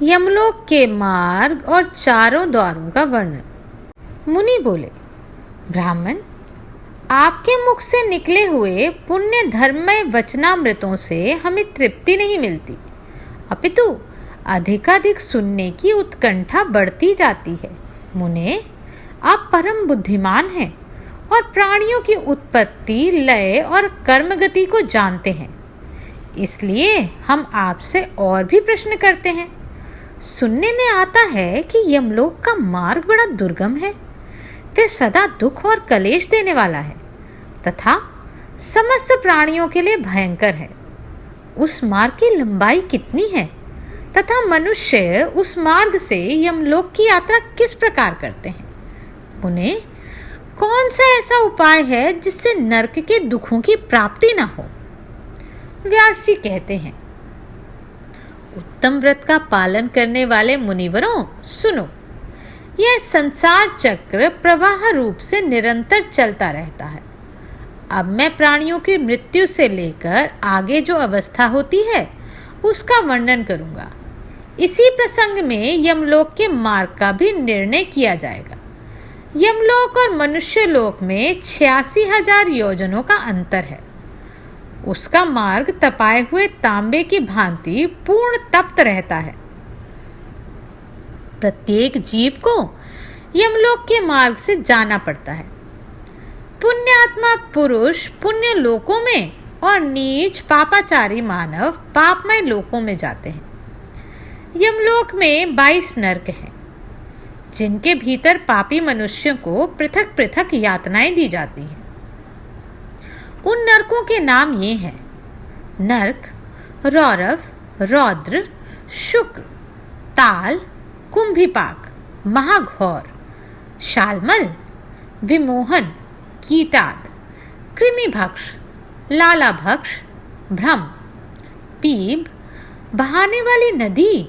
यमलोक के मार्ग और चारों द्वारों का वर्णन। मुनि बोले, ब्राह्मण, आपके मुख से निकले हुए पुण्य धर्ममय वचनामृतों से हमें तृप्ति नहीं मिलती, अपितु अधिकाधिक सुनने की उत्कंठा बढ़ती जाती है। मुने, आप परम बुद्धिमान हैं और प्राणियों की उत्पत्ति, लय और कर्मगति को जानते हैं, इसलिए हम आपसे और भी प्रश्न करते हैं। सुनने में आता है कि यमलोक का मार्ग बड़ा दुर्गम है, वह सदा दुख और कलेश देने वाला है तथा समस्त प्राणियों के लिए भयंकर है। उस मार्ग की लंबाई कितनी है तथा मनुष्य उस मार्ग से यमलोक की यात्रा किस प्रकार करते हैं? उन्हें कौन सा ऐसा उपाय है जिससे नरक के दुखों की प्राप्ति न हो? व्यास जी कहते हैं, उत्तम व्रत का पालन करने वाले मुनिवरों, सुनो। यह संसार चक्र प्रवाह रूप से निरंतर चलता रहता है। अब मैं प्राणियों की मृत्यु से लेकर आगे जो अवस्था होती है उसका वर्णन करूंगा। इसी प्रसंग में यमलोक के मार्ग का भी निर्णय किया जाएगा। यमलोक और मनुष्य लोक में 86,000 योजनों का अंतर है। उसका मार्ग तपाए हुए तांबे की भांति पूर्ण तप्त रहता है। प्रत्येक जीव को यमलोक के मार्ग से जाना पड़ता है। पुण्यात्मा पुरुष पुण्य लोकों में और नीच पापाचारी मानव पापमय लोकों में जाते हैं। यमलोक में 22 नरक हैं, जिनके भीतर पापी मनुष्यों को पृथक पृथक यातनाएं दी जाती हैं। उन नरकों के नाम ये हैं: नरक, रौरव, रौद्र, शुक्र, ताल, कुंभिपाक, महाघोर, शालमल, विमोहन, कीटाद, कृमिभक्ष, लालाभक्ष, भ्रम, पीप, बहाने वाली नदी,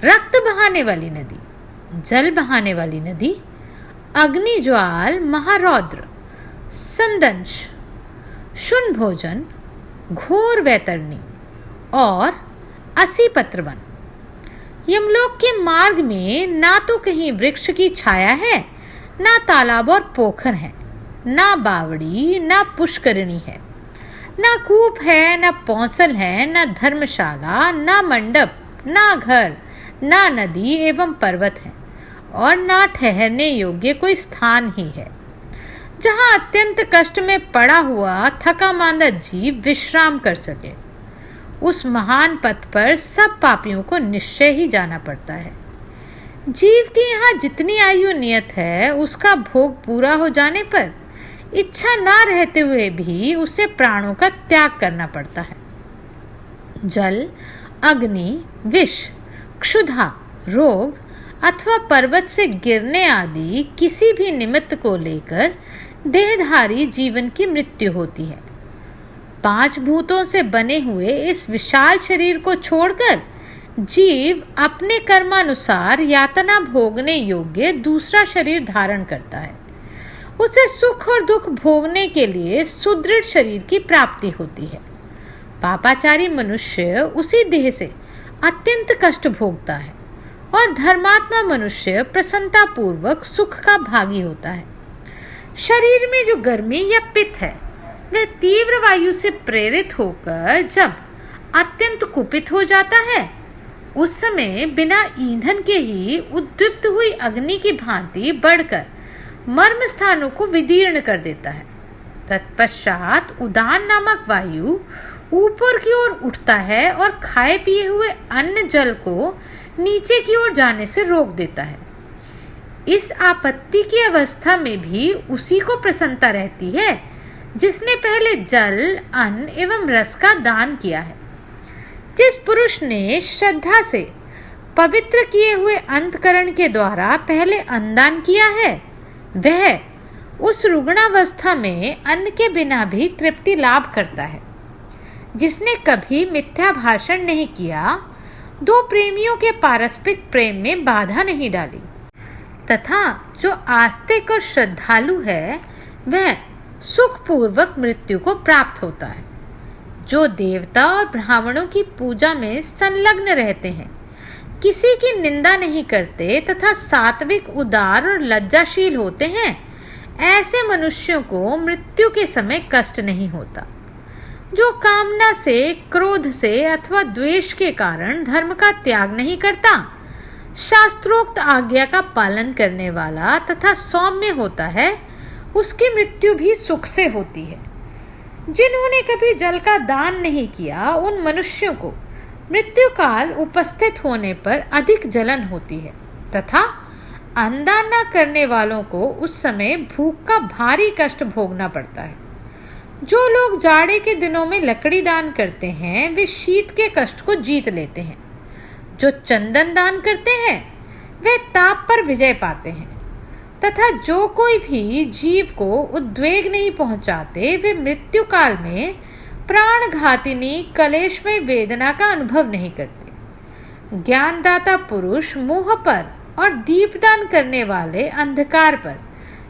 रक्त बहाने वाली नदी, जल बहाने वाली नदी, अग्निज्वाल, महारौद्र, संदंश, शुन भोजन, घोर वैतरणी और असीपत्र वन। यमलोक के मार्ग में ना तो कहीं वृक्ष की छाया है, ना तालाब और पोखर है, ना बावड़ी, ना पुष्करिणी है, ना कूप है, ना पौंसल है, ना धर्मशाला, ना मंडप, ना घर, ना नदी एवं पर्वत है, और ना ठहरने योग्य कोई स्थान ही है जहाँ अत्यंत कष्ट में पड़ा हुआ थका मांदा जीव विश्राम कर सके। उस महान पथ पर सब पापियों को निश्चय ही जाना पड़ता है। जीव की यहाँ जितनी आयु नियत है, उसका भोग पूरा हो जाने पर इच्छा ना रहते हुए भी उसे प्राणों का त्याग करना पड़ता है। जल, अग्नि, विष, क्षुधा, रोग अथवा पर्वत से गिरने आदि किसी भी निमित्त को लेकर देहधारी जीवन की मृत्यु होती है। 5 भूतों से बने हुए इस विशाल शरीर को छोड़कर जीव अपने कर्मानुसार यातना भोगने योग्य दूसरा शरीर धारण करता है। उसे सुख और दुख भोगने के लिए सुदृढ़ शरीर की प्राप्ति होती है। पापाचारी मनुष्य उसी देह से अत्यंत कष्ट भोगता है और धर्मात्मा मनुष्य प्रसन्नता पूर्वक सुख का भागी होता है। शरीर में जो गर्मी या पित्त है, वह तीव्र वायु से प्रेरित होकर जब अत्यंत कुपित हो जाता है, उस समय बिना ईंधन के ही उद्दीप्त हुई अग्नि की भांति बढ़कर मर्म स्थानों को विदीर्ण कर देता है। तत्पश्चात उदान नामक वायु ऊपर की ओर उठता है और खाए पिए हुए अन्न जल को नीचे की ओर जाने से रोक देता है। इस आपत्ति की अवस्था में भी उसी को प्रसन्नता रहती है जिसने पहले जल, अन्न एवं रस का दान किया है। जिस पुरुष ने श्रद्धा से पवित्र किए हुए अंतकरण के द्वारा पहले अन्नदान किया है, वह उस रुग्णावस्था में अन्न के बिना भी तृप्ति लाभ करता है। जिसने कभी मिथ्या भाषण नहीं किया, 2 प्रेमियों के पारस्परिक प्रेम में बाधा नहीं डाली, तथा जो आस्तिक और श्रद्धालु है, वह सुखपूर्वक मृत्यु को प्राप्त होता है। जो देवता और ब्राह्मणों की पूजा में संलग्न रहते हैं, किसी की निंदा नहीं करते तथा सात्विक, उदार और लज्जाशील होते हैं, ऐसे मनुष्यों को मृत्यु के समय कष्ट नहीं होता। जो कामना से, क्रोध से अथवा द्वेष के कारण धर्म का त्याग नहीं करता, शास्त्रोक्त आज्ञा का पालन करने वाला तथा सौम्य होता है, उसकी मृत्यु भी सुख से होती है। जिन्होंने कभी जल का दान नहीं किया, उन मनुष्यों को मृत्यु काल उपस्थित होने पर अधिक जलन होती है तथा अन्नदान न करने वालों को उस समय भूख का भारी कष्ट भोगना पड़ता है। जो लोग जाड़े के दिनों में लकड़ी दान करते हैं, वे शीत के कष्ट को जीत लेते हैं। जो चंदन दान करते हैं, वे ताप पर विजय पाते हैं तथा जो कोई भी जीव को उद्वेग नहीं पहुंचाते, वे मृत्यु काल में प्राणघातिनी कलेशमय वेदना का अनुभव नहीं करते। ज्ञानदाता पुरुष मोह पर और दीपदान करने वाले अंधकार पर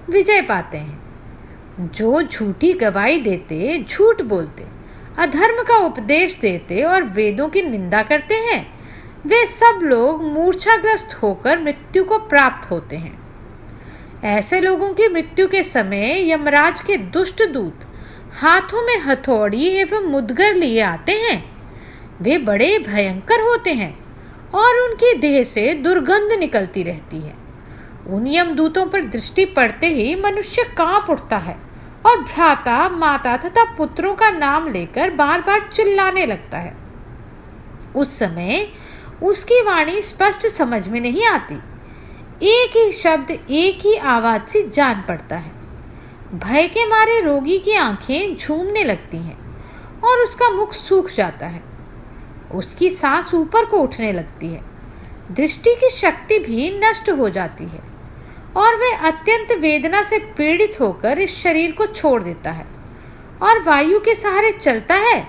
विजय पाते हैं। जो झूठी गवाही देते, झूठ बोलते, अधर्म का उपदेश देते और वेदों की निंदा करते हैं, वे सब लोग मूर्छाग्रस्त होकर मृत्यु को प्राप्त होते हैं। ऐसे लोगों की मृत्यु के समय यमराज के दुष्ट दूत हाथों में हथौड़ी एवं मुदगर लिए आते हैं। वे बड़े भयंकर होते हैं और उनकी देह से दुर्गंध निकलती रहती है। उन यमदूतों पर दृष्टि पड़ते ही मनुष्य कांप उठता है और भ्राता, माता तथा पुत्रों का नाम लेकर बार बार चिल्लाने लगता है। उस समय उसकी वाणी स्पष्ट समझ में नहीं आती। एक ही शब्द एक ही आवाज से जान पड़ता है। भय के मारे रोगी की आंखें झूमने लगती हैं और उसका मुख सूख जाता है। उसकी सांस ऊपर को उठने लगती है। दृष्टि की शक्ति भी नष्ट हो जाती है और वह अत्यंत वेदना से पीड़ित होकर इस शरीर को छोड़ देता है और वायु के सहारे चलता है,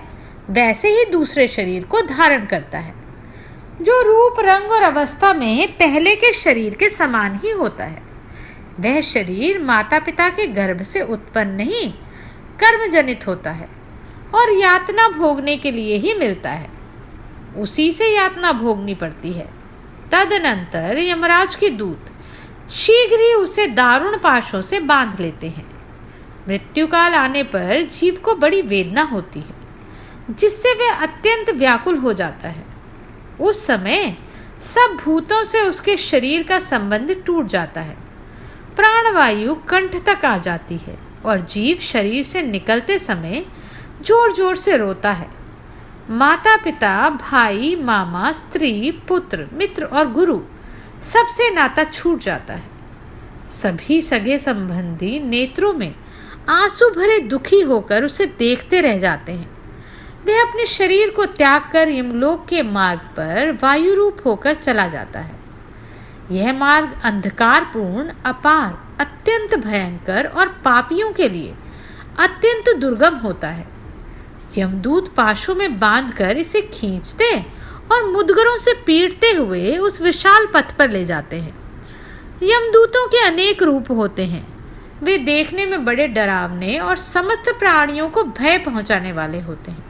वैसे ही दूसरे शरीर को धारण करता है, जो रूप, रंग और अवस्था में पहले के शरीर के समान ही होता है। वह शरीर माता पिता के गर्भ से उत्पन्न नहीं, कर्म जनित होता है और यातना भोगने के लिए ही मिलता है। उसी से यातना भोगनी पड़ती है। तदनंतर यमराज के दूत शीघ्र ही उसे दारुण पाशों से बांध लेते हैं। मृत्यु काल आने पर जीव को बड़ी वेदना होती है, जिससे वह अत्यंत व्याकुल हो जाता है। उस समय सब भूतों से उसके शरीर का संबंध टूट जाता है। प्राणवायु कंठ तक आ जाती है और जीव शरीर से निकलते समय जोर जोर से रोता है। माता पिता, भाई, मामा, स्त्री, पुत्र, मित्र और गुरु सबसे नाता छूट जाता है। सभी सगे संबंधी नेत्रों में आंसू भरे दुखी होकर उसे देखते रह जाते हैं। वह अपने शरीर को त्याग कर यमलोक के मार्ग पर वायु रूप होकर चला जाता है। यह मार्ग अंधकारपूर्ण, अपार, अत्यंत भयंकर और पापियों के लिए अत्यंत दुर्गम होता है। यमदूत पाशों में बांधकर इसे खींचते और मुदगरों से पीटते हुए उस विशाल पथ पर ले जाते हैं। यमदूतों के अनेक रूप होते हैं। वे देखने में बड़े डरावने और समस्त प्राणियों को भय पहुंचाने वाले होते हैं।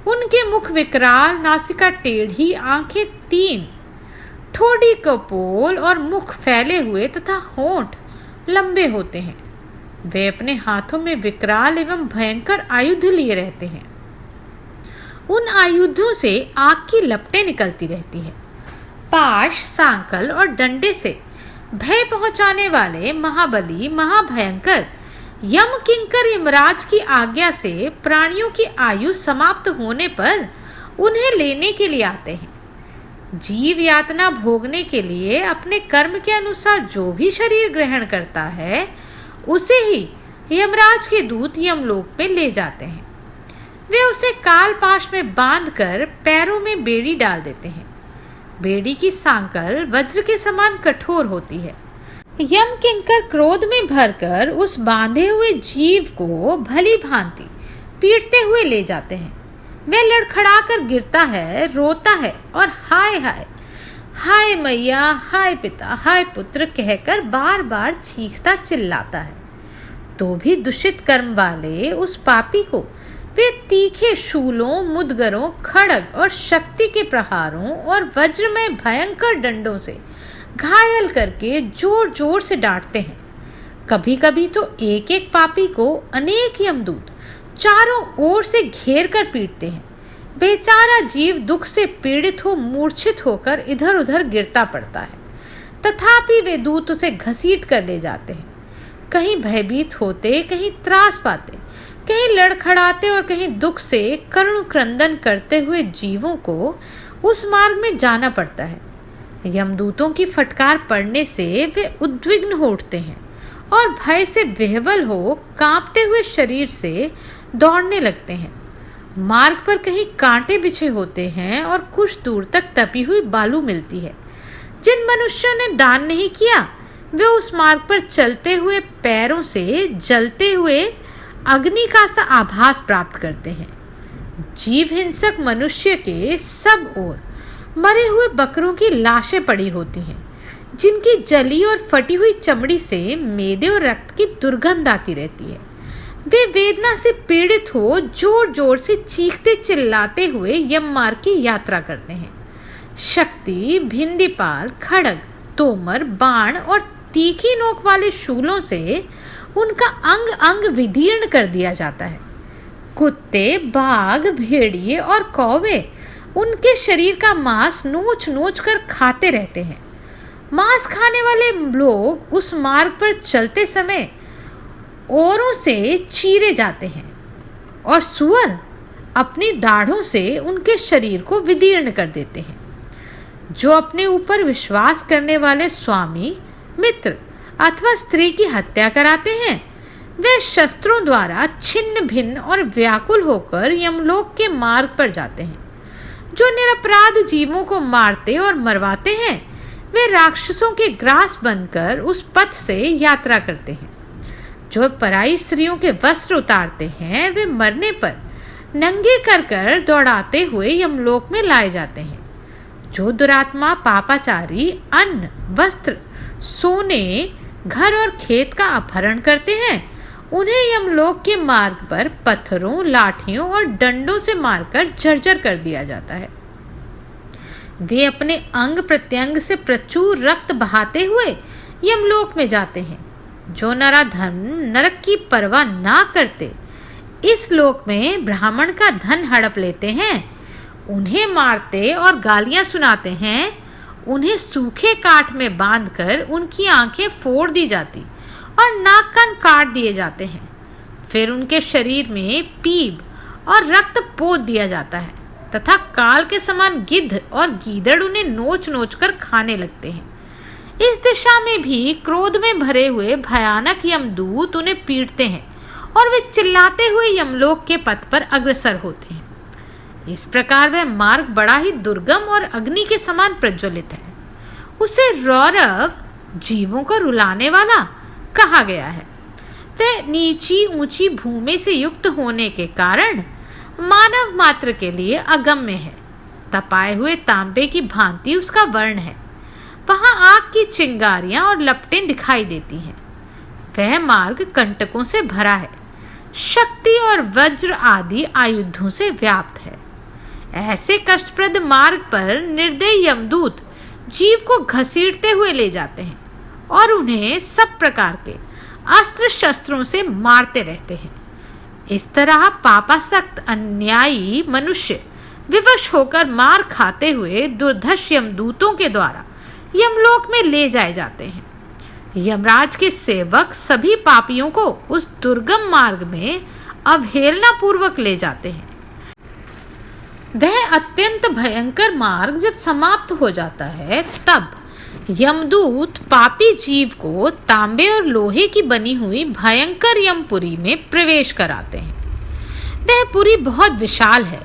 उनके मुख विकराल, नासिका टेढ़ी, आंखें 3, ठोड़ी कपोल और मुख फैले हुए तथा होंठ लंबे होते हैं। वे अपने हाथों में विकराल एवं भयंकर आयुध लिए रहते हैं। उन आयुधों से आग की लपटें निकलती रहती हैं। पाश, सांकल और डंडे से भय पहुंचाने वाले महाबली, महाभयंकर यम किंकर यमराज की आज्ञा से प्राणियों की आयु समाप्त होने पर उन्हें लेने के लिए आते हैं। जीव यातना भोगने के लिए अपने कर्म के अनुसार जो भी शरीर ग्रहण करता है, उसे ही यमराज के दूत यमलोक में ले जाते हैं। वे उसे कालपाश में बांधकर पैरों में बेड़ी डाल देते हैं। बेड़ी की सांकल वज्र के समान कठोर होती है। यम किंकर क्रोध में भरकर उस बांधे हुए जीव को भली भांति पीटते हुए ले जाते हैं। वह लड़खड़ा कर गिरता है, रोता है और हाय हाय, हाय मैया, हाय पिता, हाय पुत्र कहकर बार बार चीखता चिल्लाता है। तो भी दूषित कर्म वाले उस पापी को वे तीखे शूलों, मुदगरों, खड्ग और शक्ति के प्रहारों और वज्रमय भयंकर डंडों से घायल करके जोर जोर से डांटते हैं। कभी कभी तो एक एक पापी को अनेक यमदूत चारों ओर से घेर कर पीटते हैं। बेचारा जीव दुख से पीड़ित हो मूर्छित होकर इधर उधर गिरता पड़ता है, तथापि वे दूत उसे घसीट कर ले जाते हैं। कहीं भयभीत होते, कहीं त्रास पाते, कहीं लड़खड़ाते और कहीं दुख से करुण क्रंदन करते हुए जीवों को उस मार्ग में जाना पड़ता है। यमदूतों की फटकार पड़ने से वे उद्विग्न हो उठते हैं और भय से विह्वल हो कांपते हुए शरीर से दौड़ने लगते हैं। मार्ग पर कहीं कांटे बिछे होते हैं और कुछ दूर तक तपी हुई बालू मिलती है। जिन मनुष्यों ने दान नहीं किया वे उस मार्ग पर चलते हुए पैरों से जलते हुए अग्नि का सा आभास प्राप्त करते हैं। जीव हिंसक मनुष्य के सब ओर मरे हुए बकरों की लाशें पड़ी होती हैं, जिनकी जली और फटी हुई चमड़ी से मेदे और रक्त की दुर्गंध आती रहती है। वे वेदना से पीड़ित हो जोर जोर से चीखते चिल्लाते हुए यम मार्ग की यात्रा करते हैं। शक्ति, भिंदीपाल, खड्ग, तोमर, बाण और तीखी नोक वाले शूलों से उनका अंग अंग विदीर्ण कर दिया जाता है। कुत्ते, बाघ, भेड़िए और कौवे उनके शरीर का मांस नोच नोच कर खाते रहते हैं। मांस खाने वाले लोग उस मार्ग पर चलते समय औरों से चीरे जाते हैं और सुअर अपनी दाढ़ों से उनके शरीर को विदीर्ण कर देते हैं। जो अपने ऊपर विश्वास करने वाले स्वामी, मित्र अथवा स्त्री की हत्या कराते हैं वे शस्त्रों द्वारा छिन्न भिन्न और व्याकुल होकर यमलोक के मार्ग पर जाते हैं। जो निरपराध जीवों को मारते और मरवाते हैं वे राक्षसों के ग्रास बनकर उस पथ से यात्रा करते हैं। जो पराई स्त्रियों के वस्त्र उतारते हैं वे मरने पर नंगे कर कर दौड़ाते हुए यमलोक में लाए जाते हैं। जो दुरात्मा पापाचारी अन्न, वस्त्र, सोने, घर और खेत का अपहरण करते हैं उन्हें यमलोक के मार्ग पर पत्थरों, लाठियों और डंडों से मारकर जर्जर कर दिया जाता है। वे अपने अंग प्रत्यंग से प्रचुर रक्त बहाते हुए यमलोक में जाते हैं। जो नराधम नरक की परवाह ना करते इस लोक में ब्राह्मण का धन हड़प लेते हैं, उन्हें मारते और गालियां सुनाते हैं, उन्हें सूखे काठ में बांधकर उनकी आंखें फोड़ दी जाती और नाक कान काट दिए जाते हैं। फिर उनके शरीर में पीप और रक्त पोत दिया जाता है तथा काल के समान गिद्ध और गीदड़ उन्हें नोच नोच कर खाने लगते हैं। इस दिशा में भी क्रोध में भरे हुए भयानक यमदूत उन्हें पीटते हैं और वे चिल्लाते हुए यमलोक के पथ पर अग्रसर होते हैं। इस प्रकार वह मार्ग बड़ा ही दुर्गम और अग्नि के समान प्रज्वलित है। उसे रौरव, जीवों को रुलाने वाला कहा गया है। वह नीची ऊंची भूमि से युक्त होने के कारण मानव मात्र के लिए अगम्य है। तपाए हुए तांबे की भांति उसका वर्ण है। वहां आग की चिंगारियां और लपटें दिखाई देती हैं। वह मार्ग कंटकों से भरा है, शक्ति और वज्र आदि आयुधों से व्याप्त है। ऐसे कष्टप्रद मार्ग पर निर्दयी यमदूत जीव को घसीटते हुए ले जाते हैं और उन्हें सब प्रकार के अस्त्र शस्त्रों से मारते रहते हैं। इस तरह पापासक्त अन्यायी मनुष्य विवश होकर मार खाते हुए दुर्धर्ष यमदूतों के द्वारा यमलोक में ले जाए जाते हैं। यमराज के सेवक सभी पापियों को उस दुर्गम मार्ग में अवहेलना पूर्वक ले जाते हैं। वह अत्यंत भयंकर मार्ग जब समाप्त हो जाता है तब यमदूत पापी जीव को तांबे और लोहे की बनी हुई भयंकर यमपुरी में प्रवेश कराते हैं। वह पुरी बहुत विशाल है।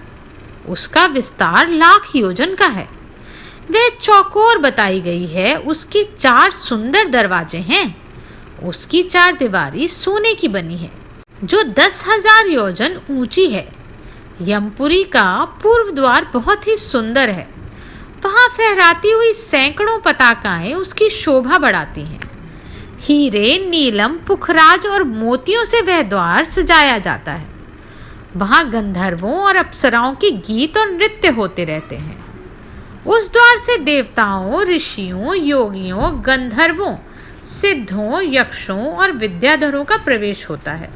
उसका विस्तार 1,00,000 योजन का है। वह चौकोर बताई गई है। उसके 4 सुंदर दरवाजे हैं। उसकी 4 दीवारी सोने की बनी है जो 10,000 योजन ऊंची है। यमपुरी का पूर्व द्वार बहुत ही सुंदर है। वहां फहराती हुई सैकड़ों पताकाएं उसकी शोभा बढ़ाती हैं। हीरे, नीलम, पुखराज और मोतियों से वह द्वार सजाया जाता है। वहां गंधर्वों और अप्सराओं के गीत और नृत्य होते रहते हैं। उस द्वार से देवताओं, ऋषियों, योगियों, गंधर्वों, सिद्धों, यक्षों और विद्याधरों का प्रवेश होता है।